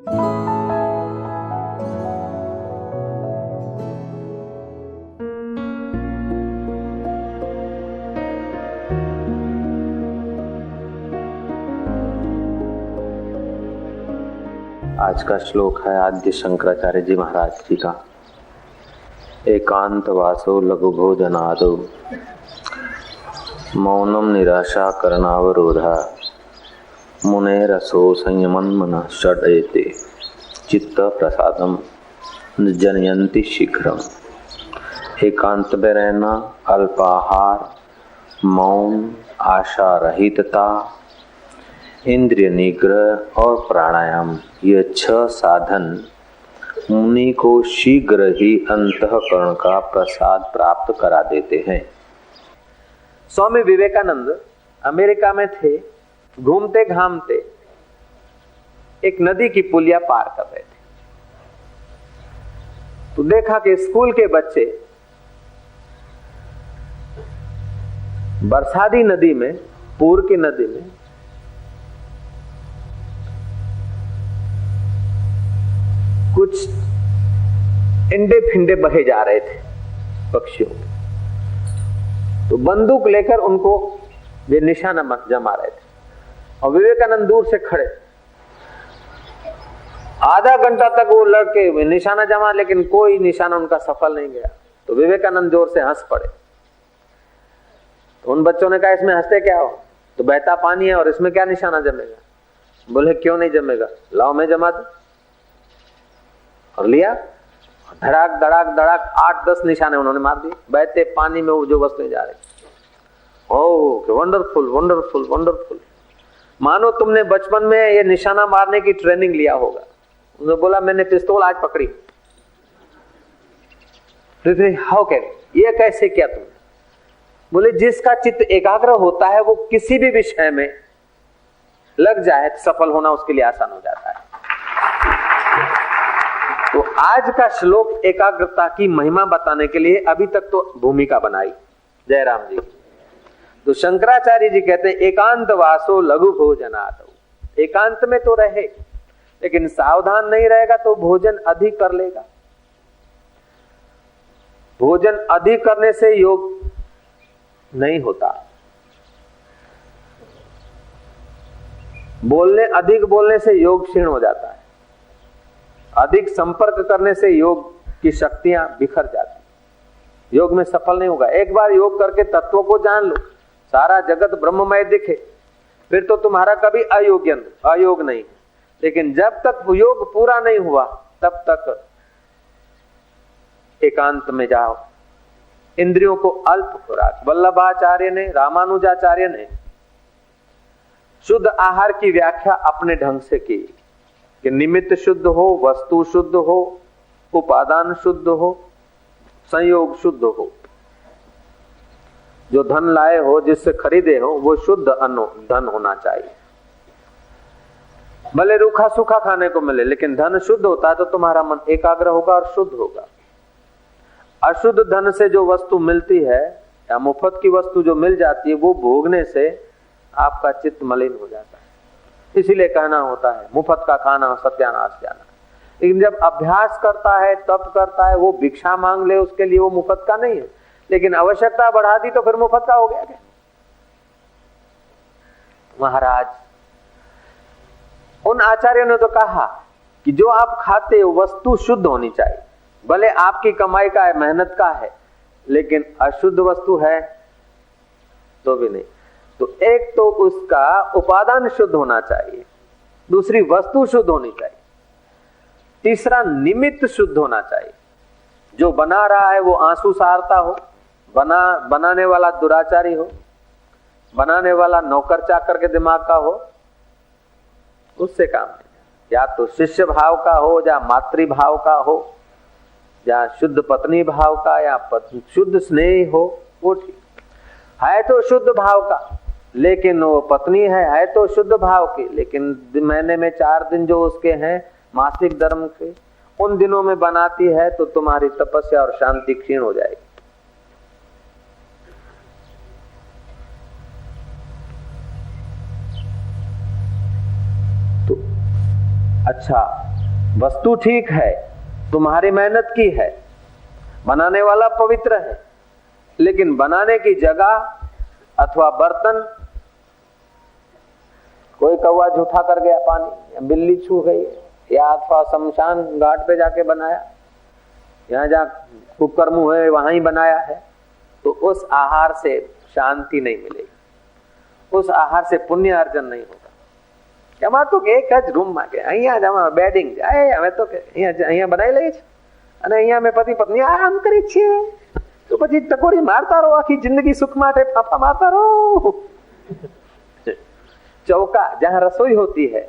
आज का श्लोक है आद्य शंकराचार्य जी महाराज जी का। एकांत वासो लघु भोजनादो मौनम निराशा करणावरोधा मुने रसो संयमन मन षडयते चित्त प्रसादम जनयंति शीघ्रम। एकांत में रहना, अल्पाहार, मौन, आशा रहितता, इंद्रिय निग्रह और प्राणायाम, ये 6 साधन मुनि को शीघ्र ही अंतःकरण का प्रसाद प्राप्त करा देते हैं। स्वामी विवेकानंद अमेरिका में थे। घूमते घामते एक नदी की पुलिया पार कर रहे थे तो देखा कि स्कूल के बच्चे बरसाती नदी में, पूर की नदी में कुछ इंडे फिंडे बहे जा रहे थे पक्षियों। तो बंदूक लेकर उनको वे निशाना जमा रहे थे और विवेकानंद दूर से खड़े। आधा घंटा तक वो लड़के निशाना जमा, लेकिन कोई निशाना उनका सफल नहीं गया। तो विवेकानंद जोर से हंस पड़े। तो उन बच्चों ने कहा, इसमें हंसते क्या हो, तो बहता पानी है और इसमें क्या निशाना जमेगा। बोले क्यों नहीं जमेगा, लाओ मैं जमा दूं। और लिया, धड़ाक धड़ाक धड़ाक 8-10 निशाने उन्होंने मार दिए बहते पानी में वो जो वस्तुएं जा रही। ओह वंडरफुल वंडरफुल वंडरफुल। मानो तुमने बचपन में ये निशाना मारने की ट्रेनिंग लिया होगा। उसने बोला मैंने पिस्तौल आज पकड़ी। हाउ कैन, ये कैसे किया तुमने। बोले जिसका चित्त एकाग्र होता है वो किसी भी विषय में लग जाए तो सफल होना उसके लिए आसान हो जाता है। तो आज का श्लोक एकाग्रता की महिमा बताने के लिए अभी तक तो भूमिका बनाई जयराम जी। तो शंकराचार्य जी कहते हैं एकांत वासो लघु भोजनाद। एकांत में तो रहे, लेकिन सावधान नहीं रहेगा तो भोजन अधिक कर लेगा। भोजन अधिक करने से योग नहीं होता। अधिक बोलने से योग क्षीण हो जाता है। अधिक संपर्क करने से योग की शक्तियां बिखर जाती। योग में सफल नहीं होगा। एक बार योग करके तत्वों को जान लो, सारा जगत ब्रह्ममय दिखे, फिर तो तुम्हारा कभी अयोग नहीं। लेकिन जब तक योग पूरा नहीं हुआ तब तक एकांत में जाओ। इंद्रियों को अल्प खुराक। वल्लभाचार्य ने, रामानुजाचार्य ने शुद्ध आहार की व्याख्या अपने ढंग से की कि निमित्त शुद्ध हो, वस्तु शुद्ध हो, उपादान शुद्ध हो, संयोग शुद्ध हो, जो धन लाए हो, जिससे खरीदे हो, वो शुद्ध धन होना चाहिए। भले रूखा सूखा खाने को मिले, लेकिन धन शुद्ध होता है तो तुम्हारा मन एकाग्र होगा और शुद्ध होगा। अशुद्ध धन से जो वस्तु मिलती है या मुफ्त की वस्तु जो मिल जाती है, वो भोगने से आपका चित्त मलिन हो जाता है। इसीलिए कहना होता है मुफ्त का खाना सत्यानाश जाना। लेकिन जब अभ्यास करता है, तप करता है, वो भिक्षा मांग ले उसके लिए वो मुफ्त का नहीं है। लेकिन आवश्यकता बढ़ा दी तो फिर मुफ्त का हो गया क्या। महाराज उन आचार्यों ने तो कहा कि जो आप खाते हो वस्तु शुद्ध होनी चाहिए। भले आपकी कमाई का है, मेहनत का है, लेकिन अशुद्ध वस्तु है तो भी नहीं। तो एक तो उसका उपादान शुद्ध होना चाहिए, दूसरी वस्तु शुद्ध होनी चाहिए, तीसरा निमित्त शुद्ध होना चाहिए। जो बना रहा है वो आंसू सारता हो, बनाने वाला दुराचारी हो, बनाने वाला नौकर चाकर के दिमाग का हो, उससे काम नहीं। या तो शिष्य भाव का हो, या मातृभाव का हो, या शुद्ध पत्नी भाव का, या शुद्ध स्नेह हो, वो ठीक है। तो शुद्ध भाव का, लेकिन वो पत्नी है तो शुद्ध भाव की, लेकिन महीने में 4 दिन जो उसके हैं मासिक धर्म के, उन दिनों में बनाती है तो तुम्हारी तपस्या और शांति क्षीण हो जाएगी। अच्छा वस्तु ठीक है, तुम्हारी मेहनत की है, बनाने वाला पवित्र है, लेकिन बनाने की जगह अथवा बर्तन, कोई कौवा झूठा कर गया पानी, बिल्ली छू गई, या अथवा शमशान घाट पे जाके बनाया, यहाँ जहाँ कुकर्म है वहां ही बनाया है, तो उस आहार से शांति नहीं मिलेगी, उस आहार से पुण्य अर्जन नहीं होगा। એમાં તો એક જ રૂમમાં કે અહીંયા જ અમારે બેડિંગ જાય, અમે તો અહીંયા બનાવી લઈએ છીએ અને અહીંયા અમે પતિ પત્ની આરામ કરી છીએ, તો પછી ટકોરી મારતા રહો આખી જિંદગી સુખ માટે ફાફા મારતા રહો। चौका जहाँ रसोई होती है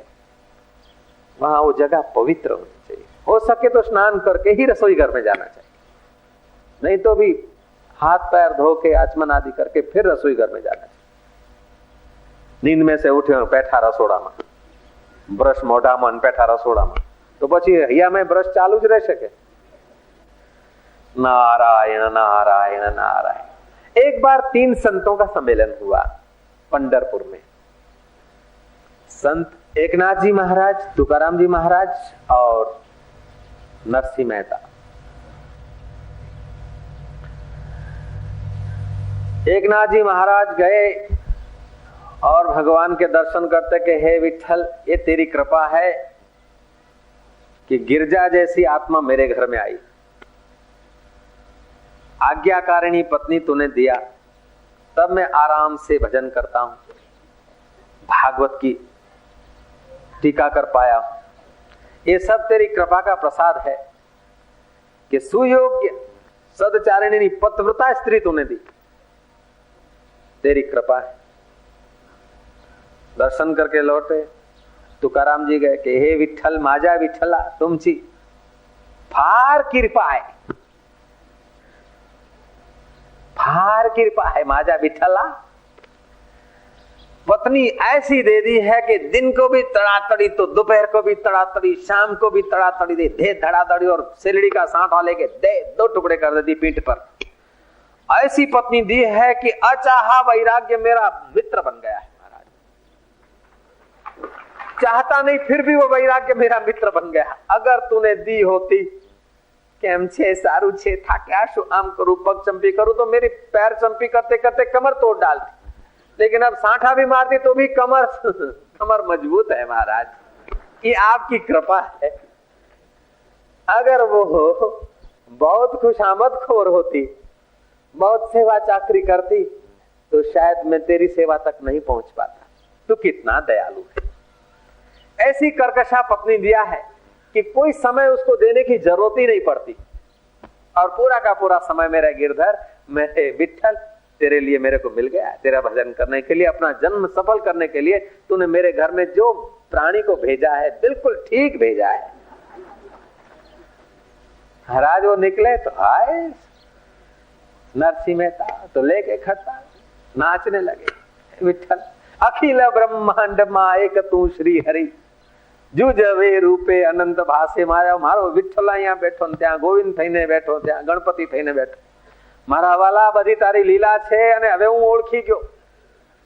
वहां वो जगह पवित्र होनी चाहिए। हो सके तो स्नान करके ही रसोई घर में जाना चाहिए, नहीं तो भी हाथ पैर धो के आचमन आदि करके फिर रसोई घर में जाना चाहिए। नींद में से उठे बैठा रसोड़ा में, ब्रश मोढ़ा में बैठा रसोड़ा में, तो पछी हૈયા में ब्रश चालू ज रह सके। नारायण नारायण नारायण। एक बार 3 संतों का सम्मेलन हुआ पंढरपुर में। संत एकनाथ जी महाराज, तुकाराम जी महाराज और नरसिंह मेहता। एकनाथ जी महाराज गए और भगवान के दर्शन करते कि हे विठल, ये तेरी कृपा है कि गिरजा जैसी आत्मा मेरे घर में आई, आज्ञाकारिणी पत्नी तूने दिया, तब मैं आराम से भजन करता हूं, भागवत की टीका कर पाया। ये सब तेरी कृपा का प्रसाद है कि सुयोग्य सदचारिणी पतिव्रता स्त्री तूने दी, तेरी कृपा है। दर्शन करके लौटे, तुकाराम जी गए कि हे विठल, माझा विठला तुमची फार कृपा है, फार कृपा है माझा विठला, पत्नी ऐसी दे दी है कि दिन को भी तड़ातड़ी तो दोपहर को भी तड़ातड़ी, शाम को भी तड़ातड़ी दे धड़ाधड़ी, और सिलड़ी का सांठा लेके दे 2 टुकड़े कर देती पीठ पर। ऐसी पत्नी दी है कि अचाहा वैराग्य मेरा मित्र बन गया है महाराज, चाहता नहीं फिर भी वो वैराग्य मेरा मित्र बन गया। अगर तूने दी होती केम छे, सारू छे, था क्या शु आम करूं, पग चंपी करूं, तो मेरी पैर चंपी करते करते कमर तोड़ डालती, लेकिन अब सांठा भी मारती तो भी कमर मजबूत है महाराज। ये आपकी कृपा है। अगर वो बहुत खुशामद खोर होती, बहुत सेवा चाकरी करती, तो शायद मैं तेरी सेवा तक नहीं पहुंच पाता। तू कितना दयालु है। ऐसी कर्कशा पत्नी दिया है कि कोई समय उसको देने की जरूरत ही नहीं पड़ती, और पूरा का पूरा समय मेरा गिरधर, मेरे विठल, तेरे लिए मेरे को मिल गया। तेरा भजन करने के लिए, अपना जन्म सफल करने के लिए तूने मेरे घर में जो प्राणी को भेजा है बिल्कुल ठीक भेजा है। महाराज वो निकले तो आए नरसिंह मेहता, तो लेके खट्टा नाचने लगे। विठल अखिल ब्रह्मांड मायक तू श्री हरि, जुजवे रूपे अनंत भासे माया। मारो विठ्ठल અહીંયા બેઠો ને ત્યાં ગોવિંદ થઈને બેઠો, ત્યાં ગણપતિ થઈને બેઠો। મારા વાલા બધી તારી લીલા છે અને હવે હું ઓળખી ગયો,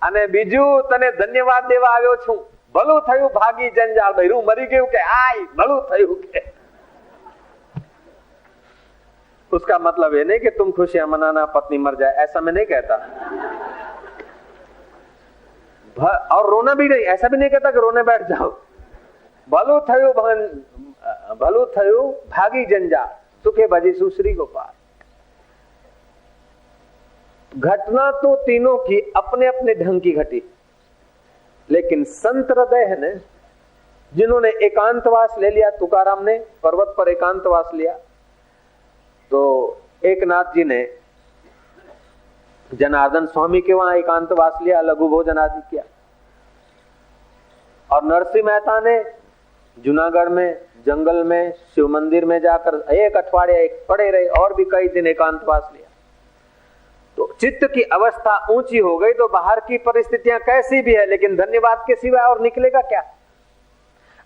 અને બીજું તને ધન્યવાદ દેવા આવ્યો છું। ભલું થયું ભાગી જંજાળ, બૈરું મરી ગયું કે આય ભલું થયું કે। उसका मतलब ये नहीं कि तुम खुशियां मनाना पत्नी मर जाए, ऐसा मैं नहीं कहता। और रोना भी नहीं, ऐसा भी नहीं कहता कि रोने बैठ जाओ। भलू थयु भागी जंजा, सुखे भजी सुश्री गोपाल। घटना तो तीनों की अपने अपने ढंग की घटी, लेकिन संत हृदय है ना, जिन्होंने एकांतवास ले लिया, तुकाराम ने पर्वत पर एकांतवास लिया, तो एकनाथ जी ने जनार्दन स्वामी के वहां एकांतवास लिया, लघु भोजन आदि किया, और नरसिंह मेहता ने जूनागढ़ में जंगल में शिव मंदिर में जाकर 1 अठवाडिया एक पड़े रहे, और भी कई दिन एकांतवास लिया। तो चित्त की अवस्था ऊंची हो गई तो बाहर की परिस्थितियां कैसी भी है, लेकिन धन्यवाद के सिवाय और निकलेगा क्या।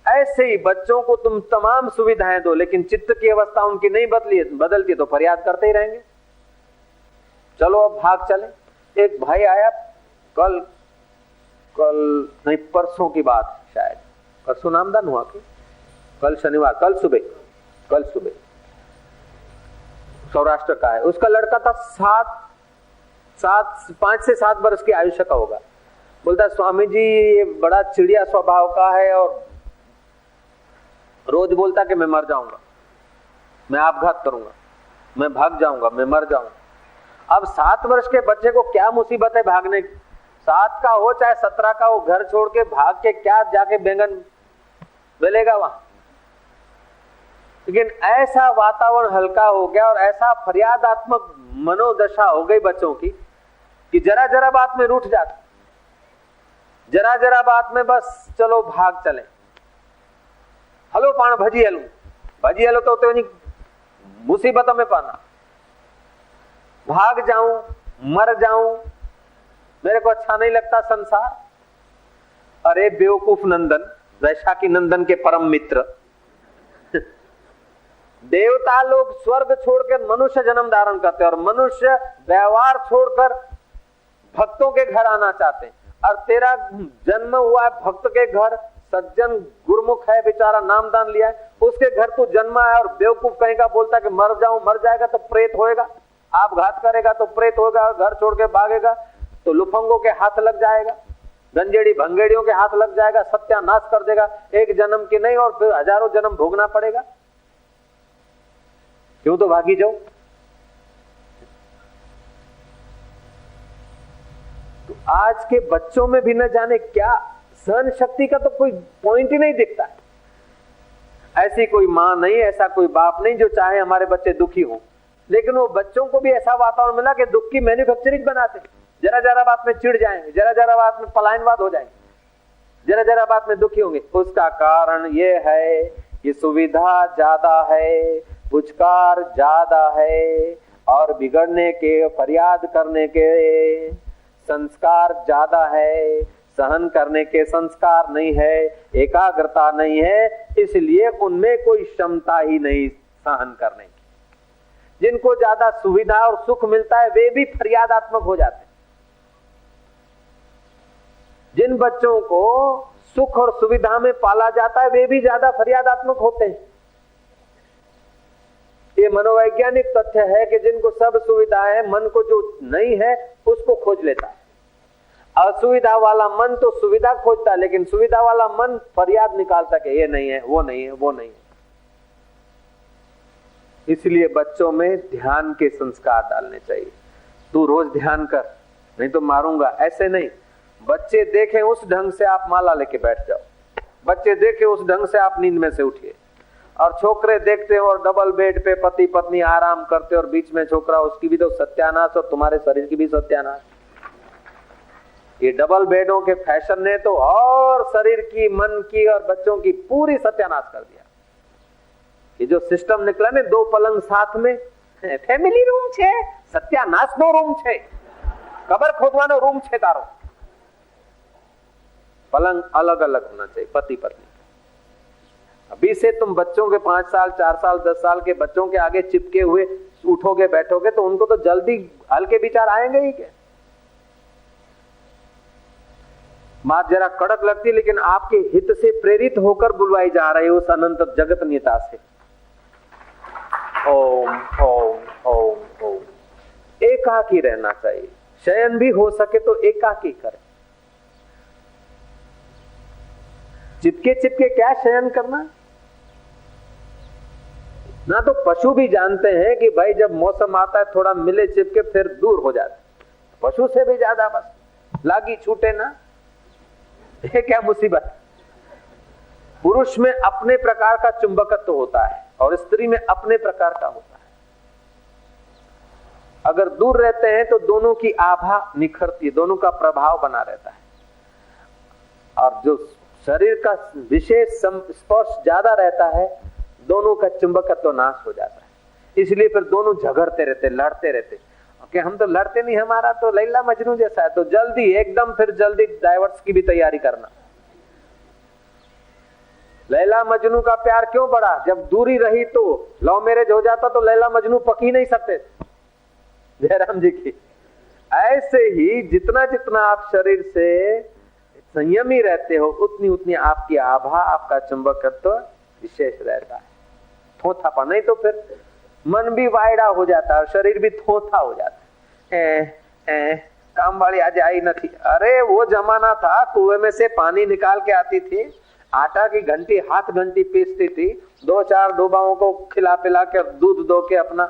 ऐसे ही बच्चों को तुम तमाम सुविधाएं दो, लेकिन चित्त की अवस्था उनकी नहीं बदलती तो फरियाद करते ही रहेंगे। चलो अब भाग चले। एक भाई आया, कल नहीं परसों की बात, शायद परसों नामदान हुआ कि कल शनिवार, कल सुबह सौराष्ट्र का है। उसका लड़का था 5 से 7 वर्ष की आयुष्य का होगा। बोलता स्वामी जी ये बड़ा चिड़िया स्वभाव का है और रोज बोलता कि मैं मर जाऊंगा, मैं आपघात करूंगा, मैं भाग जाऊंगा, मैं मर जाऊंगा। अब 7 वर्ष के बच्चे को क्या मुसीबत है भागने की? 7 का हो चाहे 17 का हो, घर छोड़ के भाग के क्या जाके बैंगन मिलेगा वहां? लेकिन ऐसा वातावरण हल्का हो गया और ऐसा फरियादात्मक मनोदशा हो गई बच्चों की कि जरा जरा बात में रूठ जाते, जरा जरा बात में बस चलो भाग चले। हलो पाण भजी हलो तो मुसीबतों में पाना, भाग जाऊं, मर जाऊं, मेरे को अच्छा नहीं लगता संसार। अरे बेवकूफ नंदन, वैशाखी नंदन के परम मित्र, देवता लोग स्वर्ग छोड़कर मनुष्य जन्म धारण करते हैं और मनुष्य व्यवहार छोड़कर भक्तों के घर आना चाहते हैं। और तेरा जन्म हुआ है भक्त के घर, सज्जन गुरमुख है बेचारा, नामदान लिया है, उसके घर तू जन्मा है और बेवकूफ कहीं का बोलता है कि मर जाऊं, मर जाएगा तो प्रेत होएगा, आपघात करेगा तो प्रेत होगा, घर छोड़ के भागेगा तो लुफंगों के हाथ लग जाएगा, गंजेड़ी भंगेड़ियों के हाथ लग जाएगा, सत्यानाश कर देगा, एक जन्म की नहीं और फिर हजारों जन्म भोगना पड़ेगा। क्यों तो भागी जाओ। तो आज के बच्चों में भी न जाने क्या सहन शक्ति का तो कोई पॉइंट ही नहीं दिखता है। ऐसी कोई मां नहीं, ऐसा कोई बाप नहीं जो चाहे हमारे बच्चे दुखी हों, लेकिन वो बच्चों को भी ऐसा वातावरण मिला कि दुख की मैन्युफैक्चरिंग बनाते, जरा जरा बात में चिढ़ जाएंगे, जरा जरा बात में पलायनवाद हो जाएंगे, जरा जरा बात में दुखी होंगे। उसका कारण ये है कि सुविधा ज्यादा है, पुचकार ज्यादा है और बिगड़ने के, फरियाद करने के संस्कार ज्यादा है, सहन करने के संस्कार नहीं है, एकाग्रता नहीं है, इसलिए उनमें कोई क्षमता ही नहीं सहन करने की। जिनको ज्यादा सुविधा और सुख मिलता है वे भी फरियादात्मक हो जाते हैं। जिन बच्चों को सुख और सुविधा में पाला जाता है वे भी ज्यादा फरियादात्मक होते हैं। ये मनोवैज्ञानिक तथ्य है कि जिनको सब सुविधा है, मन को जो नहीं है उसको खोज लेता है। असुविधा वाला मन तो सुविधा खोजता है, लेकिन सुविधा वाला मन फरियाद निकालता है ये नहीं है, वो नहीं है, वो नहीं है। इसलिए बच्चों में ध्यान के संस्कार डालने चाहिए। तू रोज ध्यान कर, नहीं तो मारूंगा, ऐसे नहीं। बच्चे देखें उस ढंग से आप माला लेके बैठ जाओ, बच्चे देखें उस ढंग से आप नींद में से उठिए। और छोकरे देखते हो और डबल बेड पे पति पत्नी आराम करते और बीच में छोकरा, उसकी भी तो सत्यानाश और तुम्हारे शरीर की भी सत्यानाश। ये डबल बेडों के फैशन ने तो और शरीर की, मन की और बच्चों की पूरी सत्यानाश कर दिया। ये जो सिस्टम निकला ने 2 पलंग साथ में, फैमिली रूम छे, सत्यानाश नो रूम छे, कबर खोदवानो रूम छे तारो। पलंग अलग अलग होना चाहिए, पति पत्नी। अभी से तुम बच्चों के 5 साल, 4 साल, 10 साल के बच्चों के आगे चिपके हुए उठोगे बैठोगे तो उनको तो जल्दी हल्के विचार आएंगे ही क्या। बात जरा कड़क लगती है, लेकिन आपके हित से प्रेरित होकर बुलवाई जा रही है उस अनंत जगत नियता से। ओम ओम ओम ओम। एकाकी रहना चाहिए, शयन भी हो सके तो एकाकी करें। चिपके चिपके क्या शयन करना। ना तो पशु भी जानते हैं कि भाई जब मौसम आता है थोड़ा मिले चिपके फिर दूर हो जाते, पशु से भी ज्यादा बस लागी छूटे ना, ये क्या मुसीबत। पुरुष में अपने प्रकार का चुंबकत्व होता है और स्त्री में अपने प्रकार का होता है। अगर दूर रहते हैं तो दोनों की आभा निखरती है, दोनों का प्रभाव बना रहता है। और जो शरीर का विशेष स्पर्श ज्यादा रहता है, दोनों का चुंबकत्व नाश हो जाता है। इसलिए फिर दोनों झगड़ते रहते, लड़ते रहते। कि हम तो लड़ते नहीं, हमारा तो लैला मजनू जैसा है, तो जल्दी एकदम फिर जल्दी डाइवर्स की भी तैयारी करना। लैला मजनू का प्यार क्यों बढ़ा? जब दूरी रही तो लव मैरिज हो जाता तो लैला मजनू पक ही नहीं सकते। जयराम जी की ऐसे ही जितना जितना आप शरीर से संयमी रहते हो उतनी उतनी आपकी आभा, आपका चुंबकत्व विशेष रहता है, थोथापन। नहीं तो फिर मन भी वायड़ा हो जाता है और शरीर भी थोथा हो जाता है। काम वाली आज आई नहीं। अरे वो जमाना था कुएं में से पानी निकाल के आती थी, आटा की घंटी हाथ घंटी पीसती थी, 2-4 डोबाओं को खिला पिला के दूध दो के अपना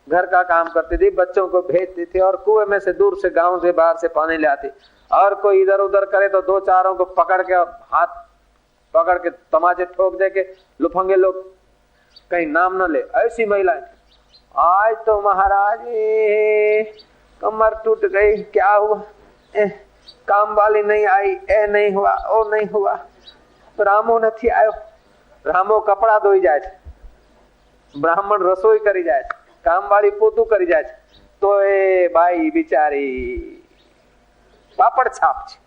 घर का काम करती थी, बच्चों को भेजती थी और कुएं में से दूर से गांव से बाहर से पानी ले आती। और कोई इधर उधर करे तो 2-4 को पकड़ के हाथ पकड़ के तमाचे ठोक दे के लुफंगे लोग कहीं नाम न ले, ऐसी महिलाएं। आज तो महाराज कमर टूट गई, क्या हुआ, काम वाली नहीं आई, ए नहीं हुआ, ओ नहीं हुआ, रामो नहीं आयो। रामो कपड़ा धोई जाए, ब्राह्मण रसोई करी जाए, काम वाली पोतू करी जाए, तो ए भाई बिचारी पापड़ छाप छे,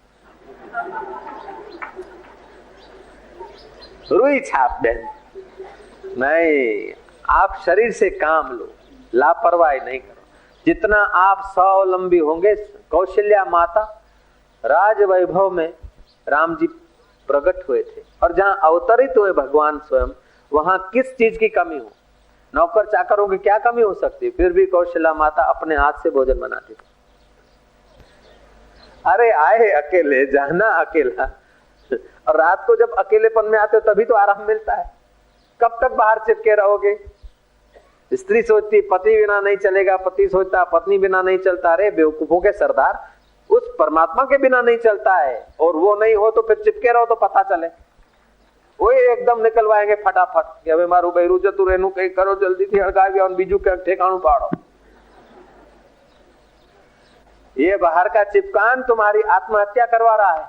रुई छाप दे। नहीं, आप शरीर से काम लो, लापरवाही नहीं करो। जितना आप स्वावलंबी होंगे, कौशल्या माता राज वैभव में राम जी प्रकट हुए थे और जहां अवतरित हुए भगवान स्वयं, वहां किस चीज की कमी हो, नौकर चाकरों की क्या कमी हो सकती, फिर भी कौशल्या माता अपने हाथ से भोजन बनाती थी। अरे आए अकेले, जाना अकेला, और रात को जब अकेलेपन में आते हो तभी तो आराम मिलता है। कब तक बाहर चिपके रहोगे? स्त्री सोचती पति बिना नहीं चलेगा, पति सोचता पत्नी बिना नहीं चलता। अरे बेवकूफों के सरदार, उस परमात्मा के बिना नहीं चलता है, और वो नहीं हो तो फिर चिपके रहो तो पता चले। वो एकदम निकलवाएंगे फटाफट कि હવે મારું બૈરું જતું રહેનું કઈ કરો, જલ્દીથી હળગાવી આવો, બીજું ક્યાંક ठेकाणु पाड़ो। ये बाहर का चिपकान तुम्हारी आत्महत्या करवा रहा है।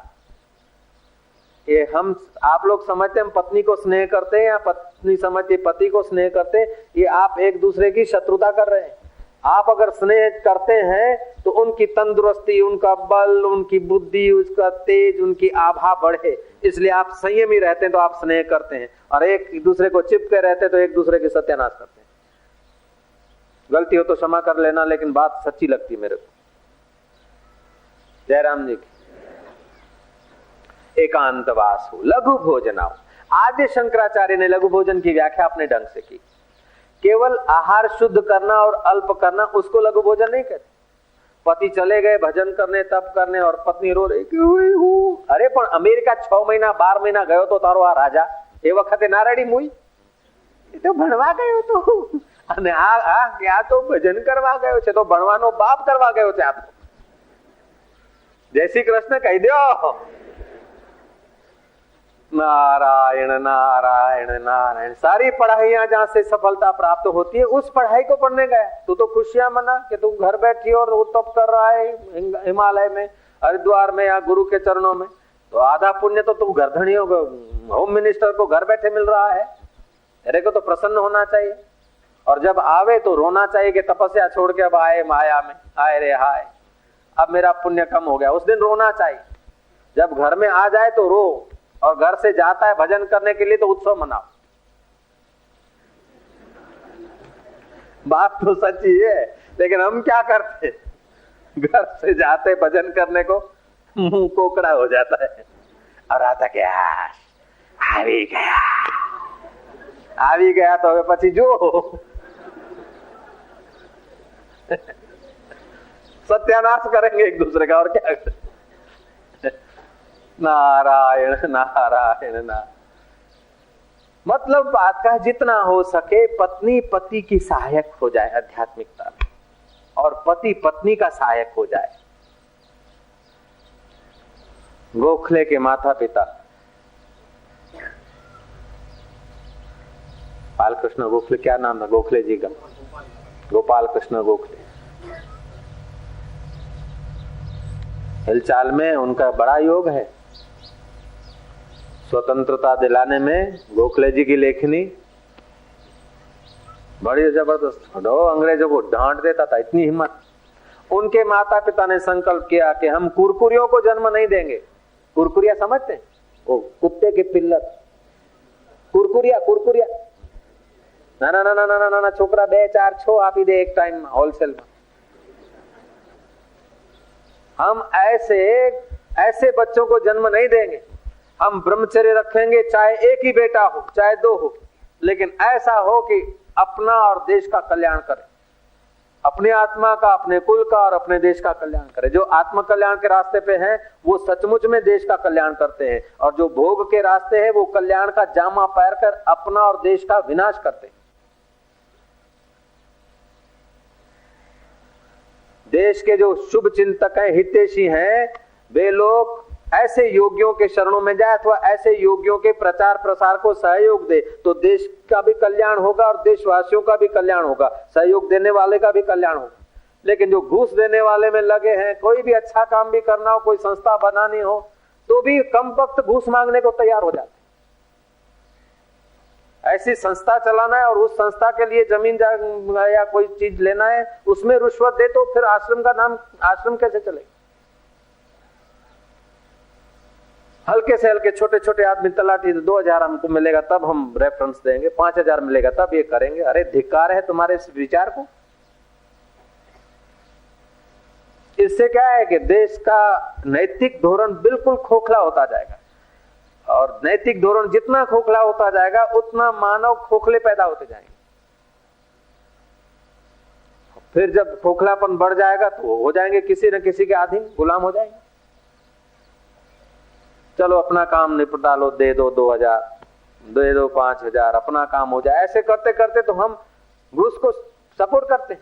ये हम आप लोग समझते हैं हम पत्नी को स्नेह करते हैं या पत्नी समझती पति को स्नेह करते हैं, ये आप एक दूसरे की शत्रुता कर रहे हैं। आप अगर स्नेह करते हैं तो उनकी तंदुरुस्ती, उनका बल, उनकी बुद्धि, उसका तेज, उनकी आभा बढ़े, इसलिए आप संयमी रहते हैं तो आप स्नेह करते हैं। और एक दूसरे को चिपके रहते तो एक दूसरे की सत्यानाश करते हैं। गलती हो तो क्षमा कर लेना, लेकिन बात सच्ची लगती मेरे को। जयराम जी की एकांतवास हो, लघु भोजनाओ। आद्य शंकराचार्य ने लघु भोजन की व्याख्या अपने ढंग से की। केवल आहार शुद्ध करना और अल्प करना, उसको लघु भोजन नहीं कहते। पति चले गए भजन करने, तप करने, और पत्नी रो रही क्यों हूं। अरे पण अमेरिका 6 महीना 12 महीना गयो तो तारो आ राजा ए वखते नारडी मुई तो भणवा गयो तो, અને આ क्या तो भजन करवा गयो छे, तो भणવાનો बाप करवा गयो छे। आप जय श्री कृष्ण कही दो। नारायण नारायण नारायण। सारी पढ़ाइयां जहां से सफलता प्राप्त होती है उस पढ़ाई को पढ़ने गया। तू तो खुशियां मना कि तू घर बैठी और तप कर रहा है हिमालय में, हरिद्वार में या गुरु के चरणों में, तो आधा पुण्य तो तू गर्दनियों को, होम मिनिस्टर को घर बैठे मिल रहा है। तेरे को तो प्रसन्न होना चाहिए, और जब आवे तो रोना चाहिए कि तपस्या छोड़ के अब आए माया में, आए रे हाय, अब मेरा पुण्य कम हो गया। उस दिन रोना चाहिए। जब घर में आ जाए तो रो, और घर से जाता है भजन करने के लिए तो उत्सव मनाओ। बात तो सच्ची है, लेकिन हम क्या करते, घर से जाते भजन करने को मुंह कोकड़ा हो जाता है, और आता क्या આવી गया तो હવે પછી જો सत्यानाश करेंगे एक दूसरे का, और क्या करें। नारायण नारायण नारायण। मतलब बात का जितना हो सके पत्नी पति की सहायक हो जाए आध्यात्मिकता में, और पति पत्नी का सहायक हो जाए। गोखले के माता पिता गोपाल कृष्ण गोखले, क्या नाम है गोखले जी का? गोपाल कृष्ण गोखले। हिलचाल में उनका बड़ा योग है। स्वतंत्रता दिलाने में गोखले जी की लेखनी बड़ी जबरदस्त। अंग्रेजों को डांट देता था, इतनी हिम्मत। उनके माता पिता ने संकल्प किया कि हम कुरकुरियों को जन्म नहीं देंगे। कुरकुरिया समझते हैं? वो कुत्ते के पिल्लर, कुरकुरिया कुरकुरिया। ना ना ना ना ना ना ना, छोकरा 2-4 छो आपी दे एक टाइम होलसेल में। हम ऐसे बच्चों को जन्म नहीं देंगे। हम ब्रह्मचर्य रखेंगे, चाहे एक ही बेटा हो चाहे 2 हो। लेकिन ऐसा हो कि अपना और देश का कल्याण करे, अपनी आत्मा का, अपने कुल का और अपने देश का कल्याण करे। जो आत्म कल्याण के रास्ते पे हैं वो सचमुच में देश का कल्याण करते हैं, और जो भोग के रास्ते हैं वो कल्याण का जामा पहन कर अपना और देश का विनाश करते हैं। देश के जो शुभ चिंतक हैं, हितैषी हैं, वे लोग ऐसे योगियों के शरणों में जाए अथवा ऐसे योगियों के प्रचार प्रसार को सहयोग दे तो देश का भी कल्याण होगा और देशवासियों का भी कल्याण होगा, सहयोग देने वाले का भी कल्याण होगा। लेकिन जो घूस देने वाले में लगे हैं, कोई भी अच्छा काम भी करना हो, कोई संस्था बनानी हो, तो भी कम वक्त घूस मांगने को तैयार हो जाते। ऐसी संस्था चलाना है और उस संस्था के लिए जमीन या कोई चीज लेना है, उसमें रुश्वत दे तो फिर आश्रम का नाम, आश्रम कैसे चलेगा? हल्के से हल्के छोटे छोटे आदमी, तलाटी 2000 हमको मिलेगा तब हम रेफरेंस देंगे, 5000 मिलेगा तब ये करेंगे। अरे धिक्कार है तुम्हारे इस विचार को। इससे क्या है कि देश का नैतिक धोरण बिल्कुल खोखला होता जाएगा, और नैतिक धोरण जितना खोखला होता जाएगा उतना मानव खोखले पैदा होते जाएंगे। फिर जब खोखलापन बढ़ जाएगा तो हो जाएंगे किसी न किसी के अधीन, गुलाम हो जाएंगे। चलो अपना काम निपटा लो, दे दो 2000, दे दो 5000, अपना काम हो जाए। ऐसे करते करते तो हम घूस को सपोर्ट करते हैं।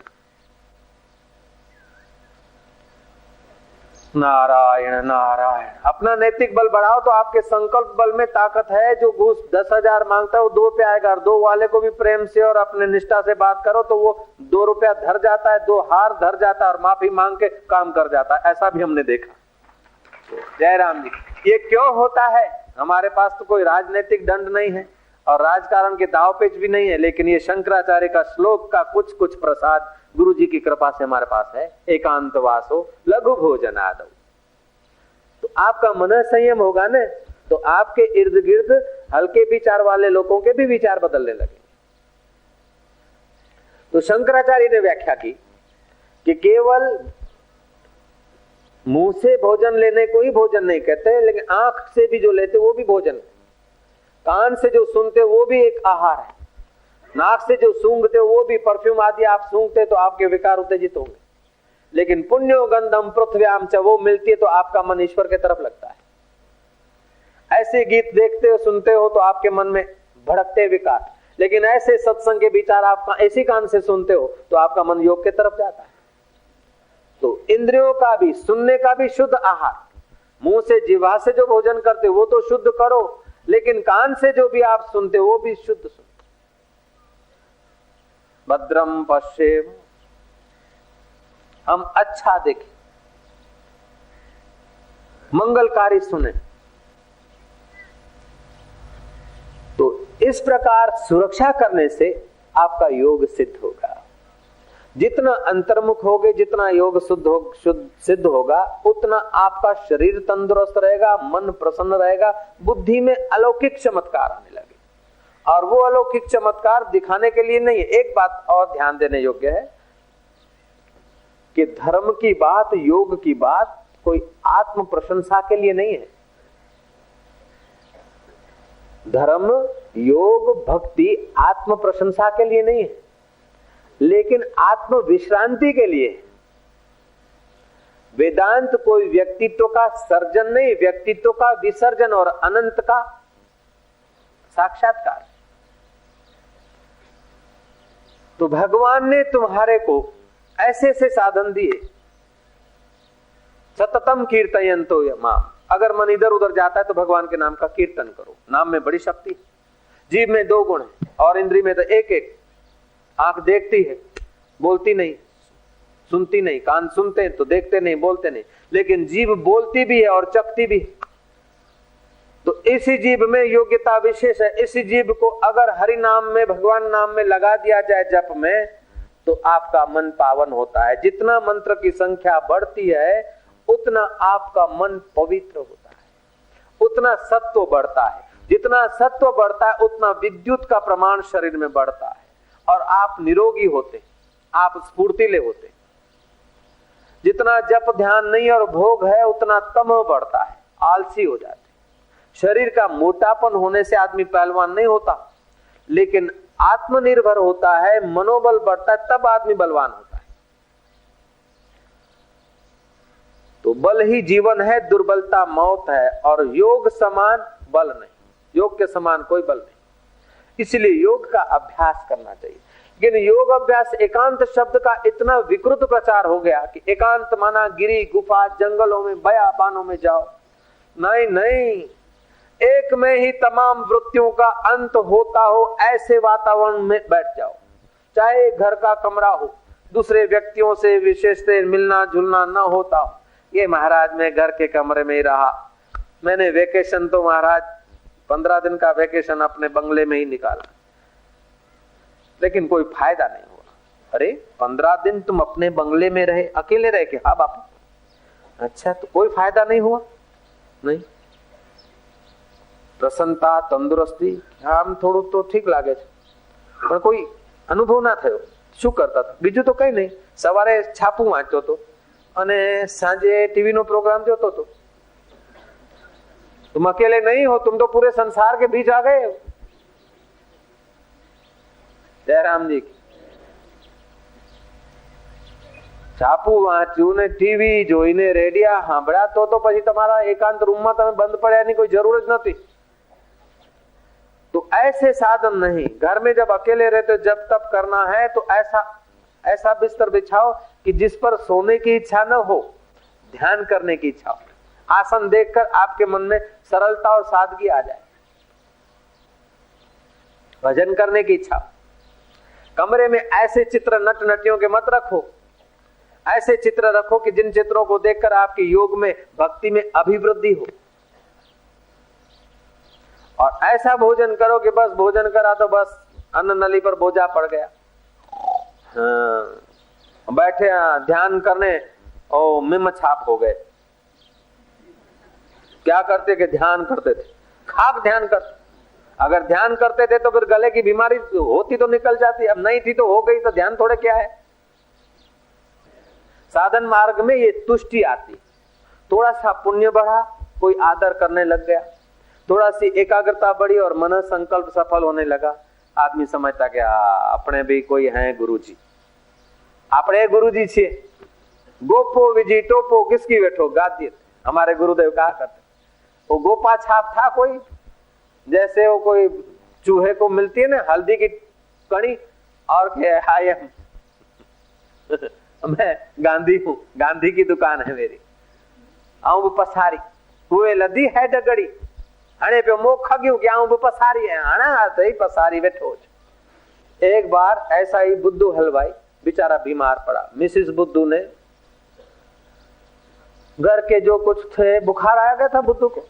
नारायण नारायण। अपना नैतिक बल बढ़ाओ तो आपके संकल्प बल में ताकत है। जो घूस 10,000 मांगता है वो 2 पे आएगा, और 2 वाले को भी प्रेम से और अपने निष्ठा से बात करो तो वो 2 रुपया धर जाता है, 2 हार धर जाता है और माफी मांग के काम कर जाता है। ऐसा भी हमने देखा। जय राम जी। ये क्यों होता है? हमारे पास तो कोई राजनीतिक दंड नहीं है और राजकारण के दाव पेच भी नहीं है, लेकिन ये शंकराचार्य का श्लोक का कुछ कुछ प्रसाद गुरु जी की कृपा से हमारे पास है। एकांतवासो लघु भोजनादौ। तो आपका मन संयम होगा ना, तो आपके इर्द गिर्द हल्के विचार वाले लोगों के भी विचार बदलने लगे। तो शंकराचार्य ने व्याख्या की कि केवल मुंह से भोजन लेने को ही भोजन नहीं कहते, लेकिन आंख से भी जो लेते वो भी भोजन है। कान से जो सुनते वो भी एक आहार है। नाक से जो सूंघते वो भी, परफ्यूम आदि आप सूंघते तो आपके विकार उत्तेजित होंगे। लेकिन पुण्यो गंधम पृथ्व्याम च, वो मिलती है तो आपका मन ईश्वर के तरफ लगता है। ऐसे गीत देखते हो, सुनते हो तो आपके मन में भड़कते विकार, लेकिन ऐसे सत्संग के विचार आप ऐसी कान से सुनते हो तो आपका मन योग के तरफ जाता है। तो इंद्रियों का भी, सुनने का भी शुद्ध आहार, मुंह से जीवा से जो भोजन करते वो तो शुद्ध करो, लेकिन कान से जो भी आप सुनते वो भी शुद्ध सुनो। भद्रम पश्येम, हम अच्छा देखें, मंगलकारी सुने। तो इस प्रकार सुरक्षा करने से आपका योग सिद्ध होगा। जितना अंतर्मुख होगे, जितना योग सिद्ध होगा, उतना आपका शरीर तंदुरुस्त रहेगा, मन प्रसन्न रहेगा, बुद्धि में अलौकिक चमत्कार आने लगे। और वो अलौकिक चमत्कार दिखाने के लिए नहीं है। एक बात और ध्यान देने योग्य है कि धर्म की बात, योग की बात कोई आत्म प्रशंसा के लिए नहीं है। धर्म, योग, भक्ति आत्म प्रशंसा के लिए नहीं है, लेकिन आत्म विश्रांति के लिए। वेदांत कोई व्यक्तित्व का सर्जन नहीं, व्यक्तित्व का विसर्जन और अनंत का साक्षात्कार। तो भगवान ने तुम्हारे को ऐसे ऐसे साधन दिए। सततम कीर्तयन्तो माम, अगर मन इधर उधर जाता है तो भगवान के नाम का कीर्तन करो। नाम में बड़ी शक्ति। जीव में 2 गुण है और इंद्री में तो एक। आंख देखती है, बोलती नहीं, सुनती नहीं। कान सुनते हैं तो देखते नहीं, बोलते नहीं। लेकिन जीभ बोलती भी है और चखती भी है। तो इसी जीभ में योग्यता विशेष है। इसी जीभ को अगर हरि नाम में, भगवान नाम में लगा दिया जाए जप में, तो आपका मन पावन होता है। जितना मंत्र की संख्या बढ़ती है उतना आपका मन पवित्र होता है, उतना सत्व बढ़ता है। जितना सत्व बढ़ता है उतना विद्युत का प्रमाण शरीर में बढ़ता है और आप निरोगी होते, आप स्फूर्तिले होते। जितना जप ध्यान नहीं और भोग है उतना तमो बढ़ता है, आलसी हो जाते। शरीर का मोटापन होने से आदमी पहलवान नहीं होता, लेकिन आत्मनिर्भर होता है, मनोबल बढ़ता है, तब आदमी बलवान होता है। तो बल ही जीवन है, दुर्बलता मौत है, और योग समान बल नहीं, योग के समान कोई बल नहीं। इसलिए योग का अभ्यास करना चाहिए। लेकिन योग अभ्यास एकांत शब्द का इतना विकृत प्रचार हो गया कि एकांत माना गिरी गुफा जंगलों में बयाबानों में जाओ। नहीं नहीं, एक में ही तमाम वृत्तियों का अंत होता हो ऐसे वातावरण में बैठ जाओ। चाहे घर का कमरा हो, दूसरे व्यक्तियों से विशेष से मिलना जुलना न होता हो। ये महाराज मैं घर के कमरे में ही रहा, मैंने वेकेशन तो महाराज 15 दिन का वेकेशन अपने बंगले में ही निकाला, लेकिन कोई फायदा नहीं हुआ। अरे 15 दिन तुम अपने बंगले में रहे, अकेले रहे? हाँ बापू। अच्छा, तो कोई फायदा नहीं हुआ? नहीं। प्रसन्नता तंदुरुस्ती आम थोड़ું તો ઠીક લાગે છે, પણ કોઈ અનુભવ ના થયો। શું કરતા હતા? બીજું તો કઈ નહીં, સવારે છાપું વાંચતો હતો અને સાંજે ટીવી નો પ્રોગ્રામ જોતો હતો। तुम अकेले नहीं हो, तुम तो पूरे संसार के बीच आ गए हो। जयराम जी की છાપું વાંચ્યું ને ટીવી જોઈને રેડિયા સાંભળ્યા તો પછી તમારા એકાંત રૂમમાં તમે બંધ પડ્યાની કોઈ જરૂર જ નથી। तो ऐसे साधन नहीं, घर में जब अकेले रहते जब तब करना है तो ऐसा बिस्तर बिछाओ कि जिस पर सोने की इच्छा न हो, ध्यान करने की इच्छा हो। आसन देखकर आपके मन में सरलता और सादगी आ जाए, भजन करने की इच्छा हो। कमरे में ऐसे चित्र नट नटियों के मत रखो, ऐसे चित्र रखो कि जिन चित्रों को देखकर आपके योग में भक्ति में अभिवृद्धि हो। और ऐसा भोजन करो कि बस भोजन करा तो बस अन्न नली पर बोझा पड़ गया। बैठे ध्यान करने और मिम छाप हो गए। क्या करते कि ध्यान करते थे, खाक ध्यान करते। अगर ध्यान करते थे तो फिर गले की बीमारी होती तो निकल जाती, अब नहीं थी तो हो गई, तो ध्यान थोड़े क्या है। साधन मार्ग में ये तुष्टि आती, थोड़ा सा पुण्य बढ़ा, कोई आदर करने लग गया, थोड़ा सी एकाग्रता बढ़ी और मन संकल्प सफल होने लगा। आदमी समझता कि अपने भी कोई हैं गुरुजी, अपने गुरुजी छे। गोपो विजी टोपो किसकी बैठो गादियत, हमारे गुरुदेव कहा करते। वो गोपा छाप था कोई, जैसे वो कोई चूहे को मिलती है ना हल्दी की कड़ी और क्या मैं गांधी हूं, गांधी की दुकान है मेरी, आऊं भी पसारी हुए लदी है डगड़ी हणे पे मोह खग्यू कि आऊं भी पसारी है हणा ही पसारी बैठो। एक बार ऐसा ही बुद्धू हलवाई बेचारा बीमार पड़ा। मिसिस बुद्धू ने घर के जो कुछ थे, बुखार आ गया था बुद्धू को,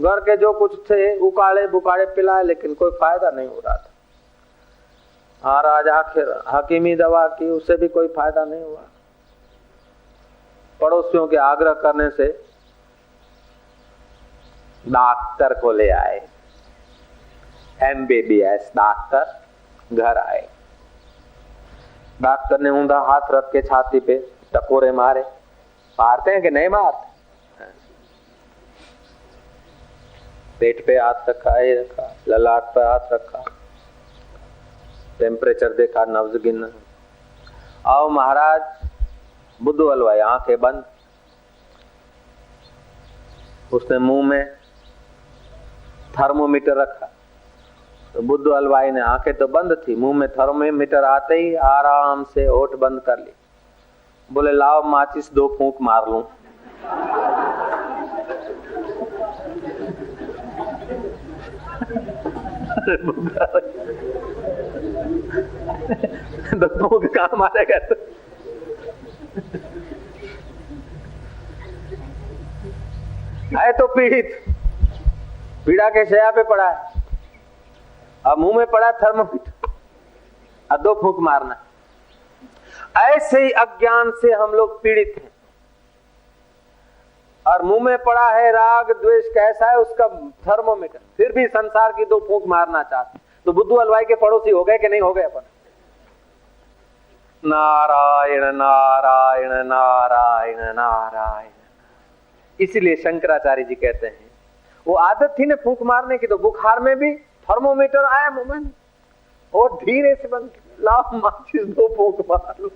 घर के जो कुछ थे उकाड़े बुकाड़े पिलाए, लेकिन कोई फायदा नहीं हो रहा था। महाराज आखिर हकीमी दवा की, उससे भी कोई फायदा नहीं हुआ। पड़ोसियों के आग्रह करने से डॉक्टर को ले आए, MBBS डॉक्टर घर आए। डॉक्टर ने ऊंधा हाथ रख के छाती पे टकोरे मारे। मारते हैं कि नहीं मारते? पेट पे हाथ रखा, ये रखा, ललाट पे हाथ रखा, टेम्परेचर देखा, नब्ज गिना। आओ महाराज, बुद्धू हलवाई आंखें बंद, उसने मुंह में थर्मोमीटर रखा। तो बुद्धू हलवाई ने आंखें तो बंद थी, मुंह में थर्मोमीटर आते ही आराम से होठ बंद कर ली। बोले लाओ माचिस 2 फूंक मार लूं। दो कहाँ मारेगा? है तो पीड़ित, पीड़ा के शया पे पड़ा है, अब मुंह में पड़ा थर्मोमीटर, अब 2 फूंक मारना। ऐसे ही अज्ञान से हम लोग पीड़ित हैं, और मुंह में पड़ा है राग द्वेष कैसा है उसका थर्मोमीटर, फिर भी संसार की 2 फूंक मारना चाहते। तो बुद्धू हलवाई के पड़ोसी हो गए कि नहीं हो गए अपन? नारायण नारायण नारायण नारायण। इसलिए शंकराचार्य जी कहते हैं वो आदत थी ना फूंक मारने की, तो बुखार में भी थर्मोमीटर आया मुंह में, और धीरे से बंद, लाओ माचिस दो फूंक मार लो।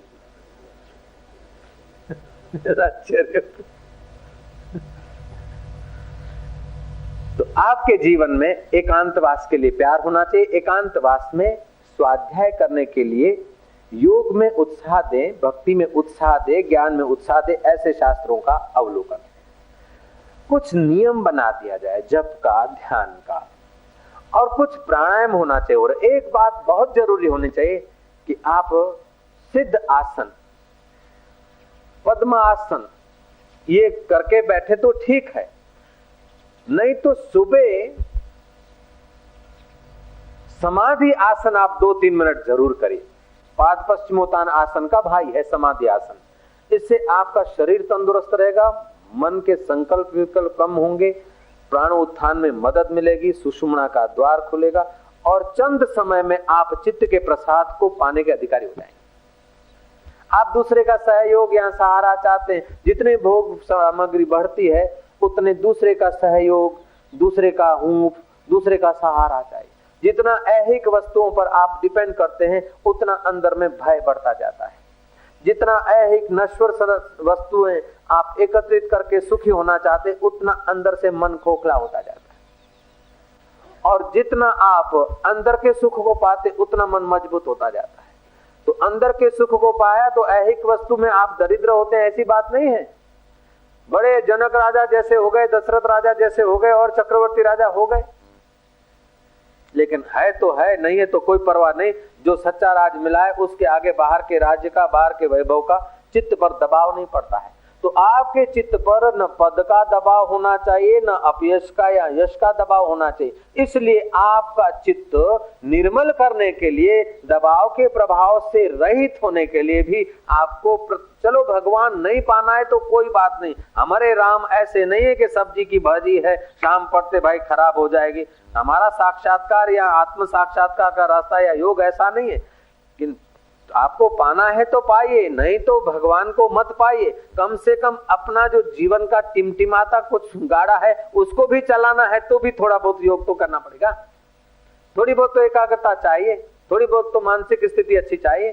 आश्चर्य। तो आपके जीवन में एकांतवास के लिए प्यार होना चाहिए। एकांतवास में स्वाध्याय करने के लिए योग में उत्साह दे, भक्ति में उत्साह दे, ज्ञान में उत्साह दे, ऐसे शास्त्रों का अवलोकन। कुछ नियम बना दिया जाए जप का, ध्यान का, और कुछ प्राणायाम होना चाहिए। और एक बात बहुत जरूरी होनी चाहिए कि आप सिद्ध आसन, पद्मासन ये करके बैठे तो ठीक है, नहीं तो सुबह समाधि आसन आप 2-3 मिनट जरूर करिए। पाद पश्चिमोत्तान आसन का भाई है समाधि आसन। इससे आपका शरीर तंदुरुस्त रहेगा, मन के संकल्प विकल्प कम होंगे, प्राण उत्थान में मदद मिलेगी, सुषुम्ना का द्वार खुलेगा और चंद समय में आप चित्त के प्रसाद को पाने के अधिकारी हो जाएंगे। आप दूसरे का सहयोग या सहारा चाहते हैं, जितने भोग सामग्री बढ़ती है उतने दूसरे का सहयोग, दूसरे का हूंफ, दूसरे का सहारा चाहिए। जितना ऐहिक वस्तुओं पर आप डिपेंड करते हैं उतना अंदर में भय बढ़ता जाता है। जितना ऐहिक नश्वर वस्तुएं आप एकत्रित करके सुखी होना चाहते उतना अंदर से मन खोखला होता जाता है। और जितना आप अंदर के सुख को पाते उतना मन मजबूत होता जाता है। तो अंदर के सुख को पाया तो ऐहिक वस्तु में आप दरिद्र होते हैं, ऐसी बात नहीं है। बड़े जनक राजा जैसे हो गए, दशरथ राजा जैसे हो गए और चक्रवर्ती राजा हो गए, लेकिन है तो है, नहीं है तो कोई परवाह नहीं। जो सच्चा राज मिला है उसके आगे बाहर के राज्य का, बाहर के वैभव का चित्त पर दबाव नहीं पड़ता है। तो आपके चित्त पर न पद का दबाव होना चाहिए, न अपयश का या यश का दबाव होना चाहिए। इसलिए आपका चित्त निर्मल करने के लिए, दबाव के प्रभाव से रहित होने के लिए भी आपको चलो भगवान नहीं पाना है तो कोई बात नहीं। हमारे राम ऐसे नहीं है कि सब्जी की भाजी है, शाम पड़ते भाई खराब हो जाएगी। हमारा साक्षात्कार या आत्म साक्षात्कार का रास्ता या योग ऐसा नहीं है कि आपको पाना है तो पाइए, नहीं तो भगवान को मत पाइए। कम से कम अपना जो जीवन का टिमटिमाता कुछ गाड़ा है उसको भी चलाना है तो भी थोड़ा बहुत योग तो करना पड़ेगा। थोड़ी बहुत तो एकाग्रता चाहिए, थोड़ी बहुत तो मानसिक स्थिति अच्छी चाहिए।